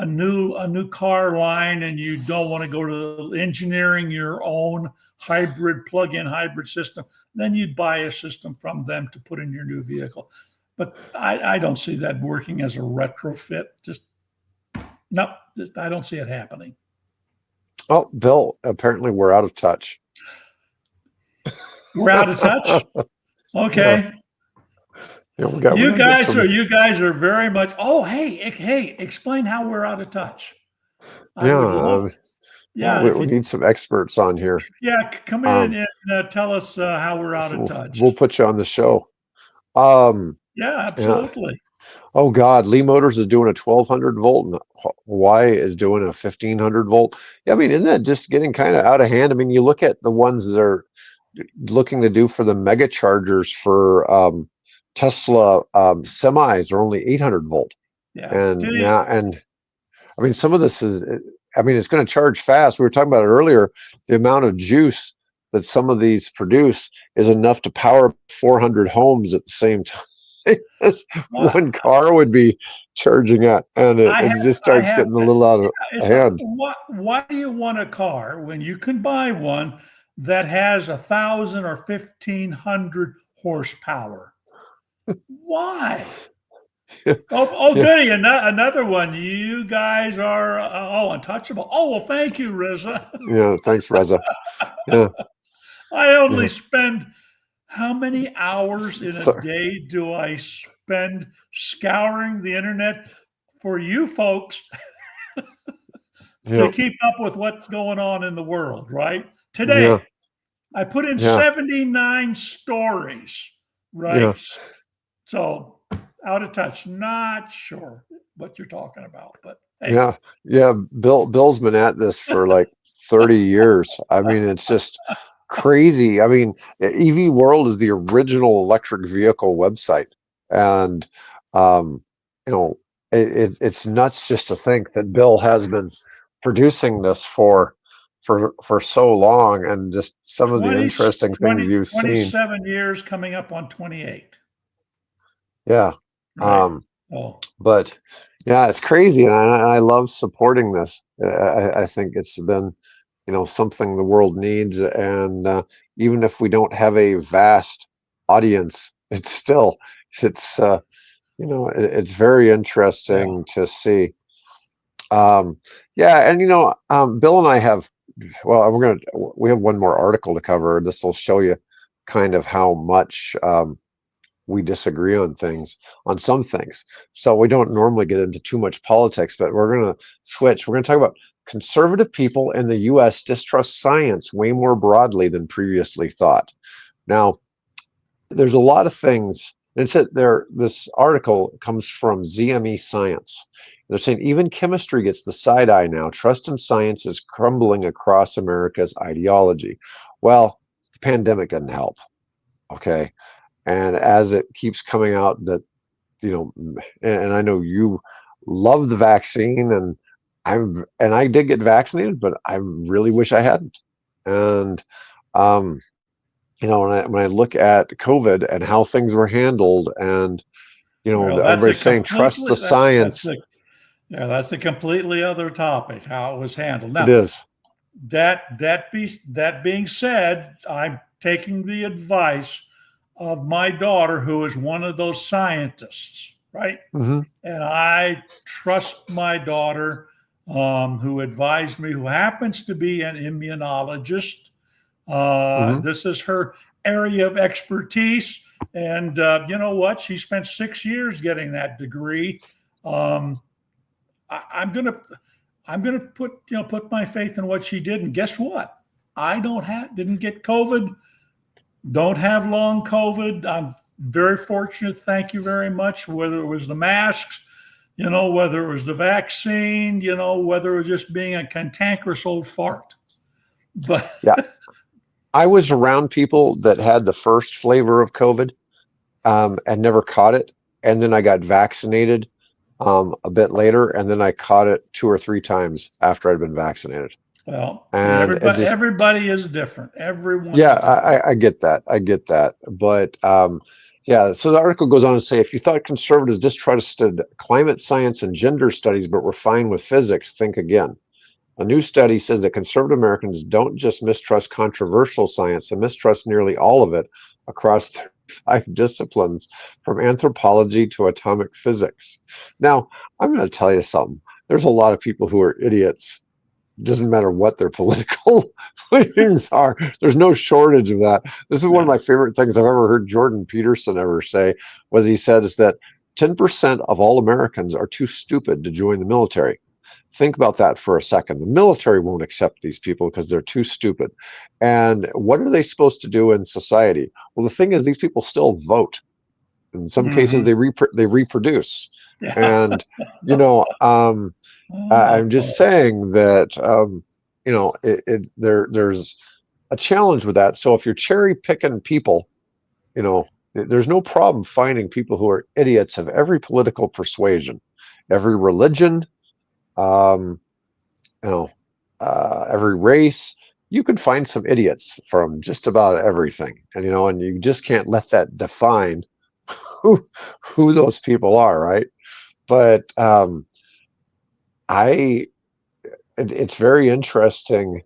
new car line, and you don't want to go to engineering your own hybrid plug-in hybrid system, then you'd buy a system from them to put in your new vehicle. but I don't see that working as a retrofit. Just no, just, I don't see it happening. Oh, Bill, apparently we're out of touch. We're out of touch. Yeah, Okay. yeah, we gotta get some. You guys are very much. Oh, hey, explain how we're out of touch. I Yeah, would love. yeah, Yeah, if we you, need some experts on here. yeah, come in Um, and tell us how we're out of we'll touch. put you on the show. Um, Yeah, yeah. absolutely. Oh God, Lee Motors is doing a 1200 volt, and Hawaii is doing a 1500 volt. Yeah, I mean, isn't that just getting kind of out of hand? I mean, you look at the ones that are looking to do for the mega chargers for Tesla semis are only 800 volt, Yeah. and now and I mean, some of this is, I mean, it's going to charge fast. We were talking about it earlier. The amount of juice that some of these produce is enough to power 400 homes at the same time as Well, one car would be charging at. And it just I starts have. getting a little out of It's like, hand. what? Why do you want a car when you can buy one that has 1,000 or 1,500 horsepower? Why? Yeah, Goody, another one. You guys are untouchable. Oh well, thank you, Riza. yeah. Thanks, Reza. Yeah, I only yeah. spend how many hours in a Th- day do I spend scouring the internet for you folks to yeah, keep up with what's going on in the world, right? yeah, Today, I put in yeah, 79 stories, yeah. right? So out of touch, not sure what you're talking about, but hey, Yeah, yeah. Bill's been at this for like 30 years. I mean, it's just crazy. I mean, EV World is the original electric vehicle website, and um, you know, it's nuts just to think that Bill has been producing this for so long, and just some of the 20, interesting things 20, you've seen. 27 years coming up on 28, Yeah. right? Um, Oh, but yeah, it's crazy, and I love supporting this. I think it's been, something the world needs, and even if we don't have a vast audience, it's still, it's it's very yeah. interesting to see. Um, yeah, and Bill and I have, well, we have one more article to cover. This will show you kind of how much we disagree on some things. So we don't normally get into too much politics, but we're going to switch. We're going to talk about conservative people in the US distrust science way more broadly than previously thought. Now, there's a lot of things. It's that this article comes from ZME Science. They're saying even chemistry gets the side eye now. Trust in science is crumbling across America's ideology. Well, the pandemic didn't help. Okay. And as it keeps coming out that, and I know you love the vaccine, and I did get vaccinated, but I really wish I hadn't. And um, when I look at COVID and how things were handled, and Well, everybody's saying trust the that's science. a yeah, that's a completely other topic. How it was handled. It Now, is. that being said, I'm taking the advice of my daughter, who is one of those scientists, right? Hmm. And I trust my daughter, who advised me, who happens to be an immunologist. Hmm. This is her area of expertise. And you know what? She spent 6 years getting that degree. Um, I'm gonna put my faith in what she did. And guess what? I didn't get COVID. Don't have long COVID. I'm very fortunate. Thank you very much. Whether it was the masks, whether it was the vaccine, whether it was just being a cantankerous old fart. But Yeah. I was around people that had the first flavor of COVID, and never caught it. And then I got vaccinated a bit later, and then I caught it 2 or 3 times after I'd been vaccinated. well, see, And it just, everybody is different. Everyone yeah, is different. I get that. I get that. But yeah, so the article goes on to say if you thought conservatives distrusted climate science and gender studies, but were fine with physics, think again. A new study says that conservative Americans don't just mistrust controversial science, they mistrust nearly all of it across five disciplines, from anthropology to atomic physics. Now, I'm going to tell you something. There's a lot of people who are idiots. Doesn't matter what their political leanings are. There's no shortage of that. This is one of Yeah. my favorite things I've ever heard Jordan Peterson ever say. Was he said is that 10% of all Americans are too stupid to join the military. Think about that for a second. The military won't accept these people because they're too stupid. And what are they supposed to do in society? Well, the thing is, these people still vote. In some cases, Hmm. they reproduce. Yeah. And you know, I'm Oh, just saying that there's a challenge with that. So if you're cherry picking people, there's no problem finding people who are idiots of every political persuasion, every religion, um, you know, every race. You can find some idiots from just about everything, and you just can't let that define who who those people are, right? But I, it's very interesting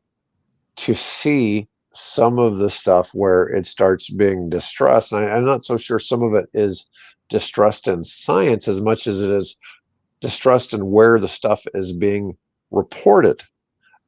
to see some of the stuff where it starts being distrust. And I'm not so sure some of it is distrust in science as much as it is distrust in where the stuff is being reported.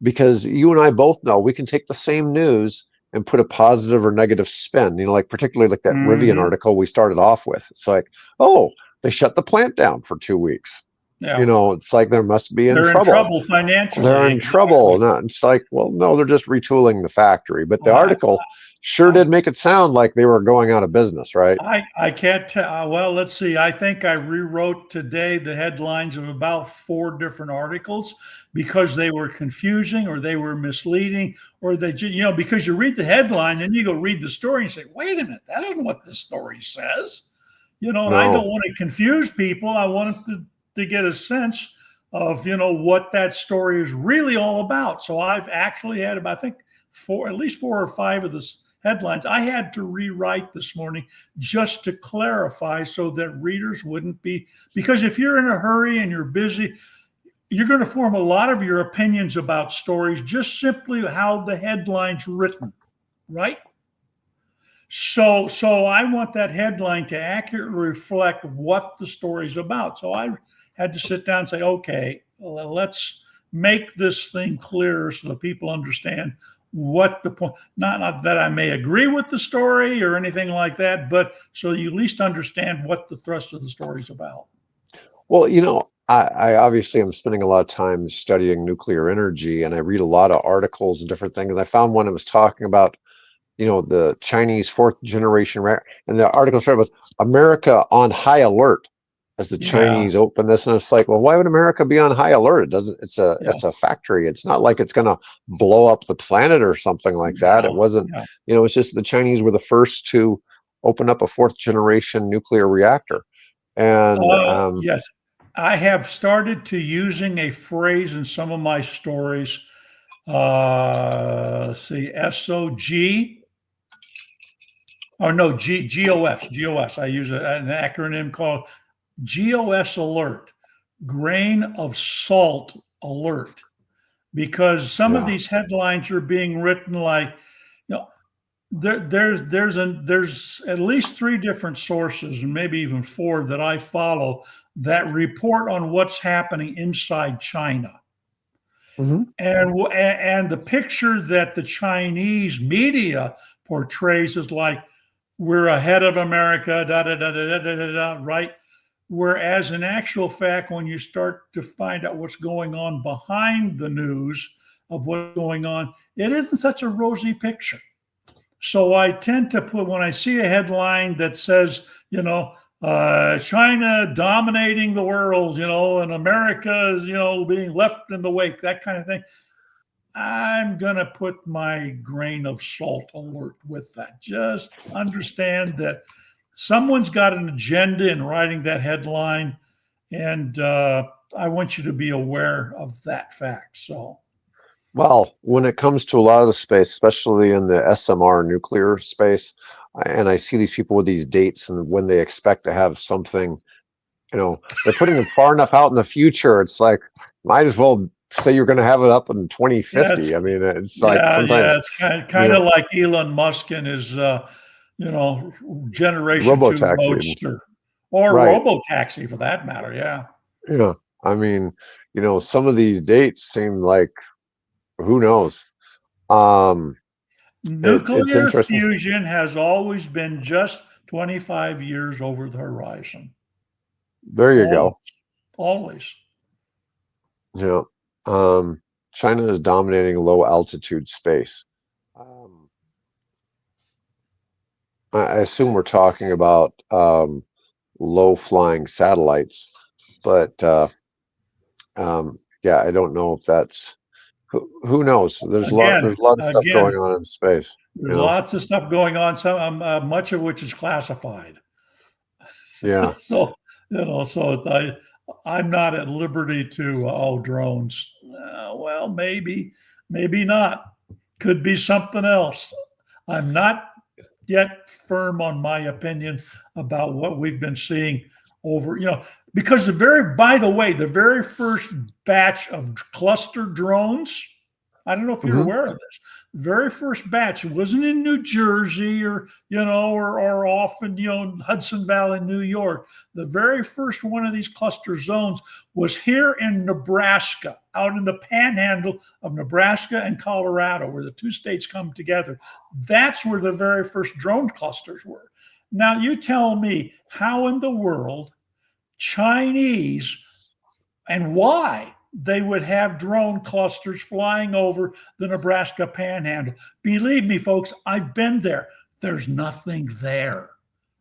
Because you and I both know we can take the same news and put a positive or negative spin, like particularly like that Rivian hmm. article we started off with. It's like, oh, they shut the plant down for 2 weeks. Yeah. It's like there must be in They're in trouble. trouble They're financially. in trouble. Exactly. No, it's like, well, no, they're just retooling the factory. But the Well, article sure I, did make it sound like they were going out of business, right? I can't tell. Well, let's see. I think I rewrote today the headlines of about four different articles because they were confusing or they were misleading or because you read the headline and you go read the story and say, wait a minute, that isn't what the story says. And I don't No. want to confuse people. I want them to get a sense of, what that story is really all about. So I've actually had about, I think, at least four or five of the headlines I had to rewrite this morning just to clarify so that readers wouldn't be, because if you're in a hurry and you're busy, you're going to form a lot of your opinions about stories just simply how the headline's written, right? So I want that headline to accurately reflect what the story's about. So I had to sit down and say, okay, well, let's make this thing clearer so that people understand what the point. Not that I may agree with the story or anything like that, but so you at least understand what the thrust of the story is about. Well, I obviously am spending a lot of time studying nuclear energy, and I read a lot of articles and different things. And I found one that was talking about, the Chinese fourth generation, and the article started with America on high alert as the Yeah, Chinese open this, and it's like, well, why would America be on high alert? It doesn't. yeah, It's a factory. It's not like it's going to blow up the planet or something like that. It no, wasn't. yeah. It's just the Chinese were the first to open up a fourth generation nuclear reactor, and Yes, I have started to using a phrase in some of my stories. See, SOG. Oh no, GOS. I use an acronym called GOS alert, grain of salt alert, because some of yeah. these headlines are being written like, there's at least three different sources and maybe even four that I follow that report on what's happening inside China. Hmm. And the picture that the Chinese media portrays is like we're ahead of America, da da da da da da da, right? Whereas in actual fact, when you start to find out what's going on behind the news of what's going on, it isn't such a rosy picture. So I tend to put, when I see a headline that says, China dominating the world, and America is, being left in the wake, that kind of thing. I'm going to put my grain of salt alert with that. Just understand that someone's got an agenda in writing that headline. And I want you to be aware of that fact. So, Well, when it comes to a lot of the space, especially in the SMR nuclear space, and I see these people with these dates and when they expect to have something, they're putting them far enough out in the future. It's like, might as well say you're going to have it up in yeah, it's 2050. I mean, it's like yeah, sometimes, it's kind you of know, like Elon Musk and his Generation 2 robotaxi, Roadster or right? Robotaxi for that matter. Yeah. Yeah, I mean, some of these dates seem like who knows. Um, it's Nuclear interesting. fusion has always been just 25 years over the horizon. There you Always, go. always. Yeah. Um, China is dominating low altitude space. Um, I assume we're talking about low flying satellites, but yeah, I don't know if that's who knows. Again, There's a lot of stuff going again, on in space. there's lots of stuff going on. Some, much of which is classified. Yeah. So I'm not at liberty to drones. Well, maybe not. Could be something else. I'm not yet firm on my opinion about what we've been seeing over, because by the way, the very first batch of cluster drones, I don't know if you're Hmm. aware of this. Very first batch, it wasn't in New Jersey or off in Hudson Valley, New York. The very first one of these cluster zones was here in Nebraska, out in the panhandle of Nebraska and Colorado, where the two states come together. That's where the very first drone clusters were. Now, you tell me how in the world Chinese and why they would have drone clusters flying over the Nebraska panhandle. Believe me, folks, I've been there. There's nothing there,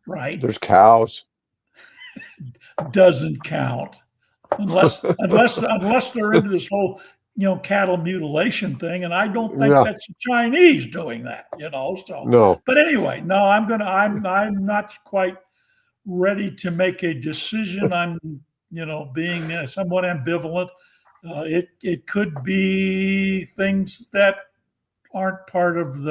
right? There's cows. Doesn't count unless they're into this whole cattle mutilation thing, and I don't think Yeah. that's the Chinese doing that. So, No. but anyway, no, I'm not quite ready to make a decision. I'm being somewhat ambivalent. It could be things that aren't part of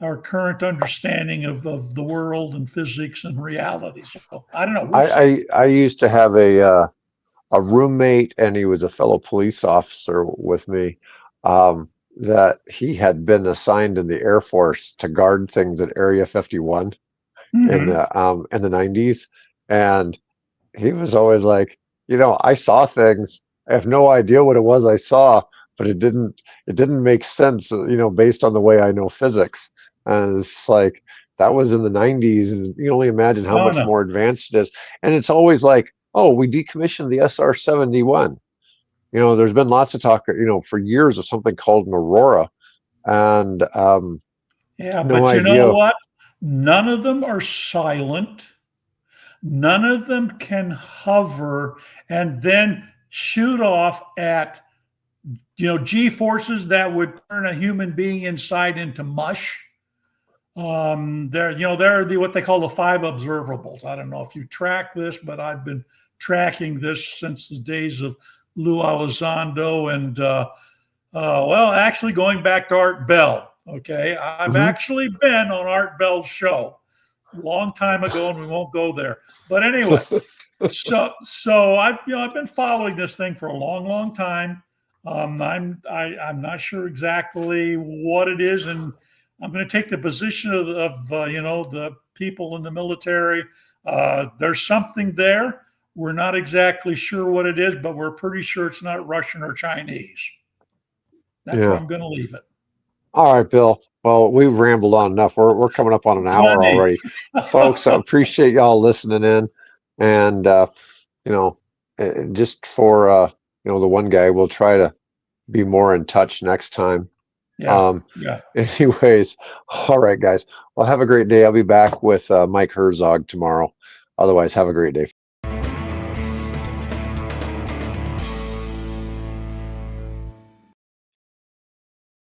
our current understanding of the world and physics and reality. So I don't know. We'll see. I used to have a roommate, and he was a fellow police officer with me. That he had been assigned in the Air Force to guard things at Area 51 Mm-hmm. in the 90s, and he was always like, I saw things. I have no idea what it was I saw, but it didn't make sense, based on the way I know physics. And it's like that was in the 90s, and you can only imagine how Oh much no. more advanced it is. And it's always like, oh, we decommissioned the SR-71. There's been lots of talk, for years of something called an Aurora, and Yeah, no but you know idea. what? None of them are silent. None of them can hover and then shoot off at G forces that would turn a human being inside into mush. They're what they call the five observables. I don't know if you track this, but I've been tracking this since the days of Lou Elizondo and well, actually going back to Art Bell. Okay, I've Hmm. actually been on Art Bell's show a long time ago, and we won't go there. But anyway, so I've been following this thing for a long time. I'm not sure exactly what it is, and I'm going to take the position of the people in the military. There's something there. We're not exactly sure what it is, but we're pretty sure it's not Russian or Chinese. That's where Yeah. I'm going to leave it. All right, Bill. Well, we've rambled on enough. We're coming up on an hour Plenty. already, folks. I appreciate y'all listening in, and you know, just for the one guy, we'll try to be more in touch next time. Yeah, Um, yeah. anyways, all right, guys. Well, have a great day. I'll be back with Mike Herzog tomorrow. Otherwise, have a great day.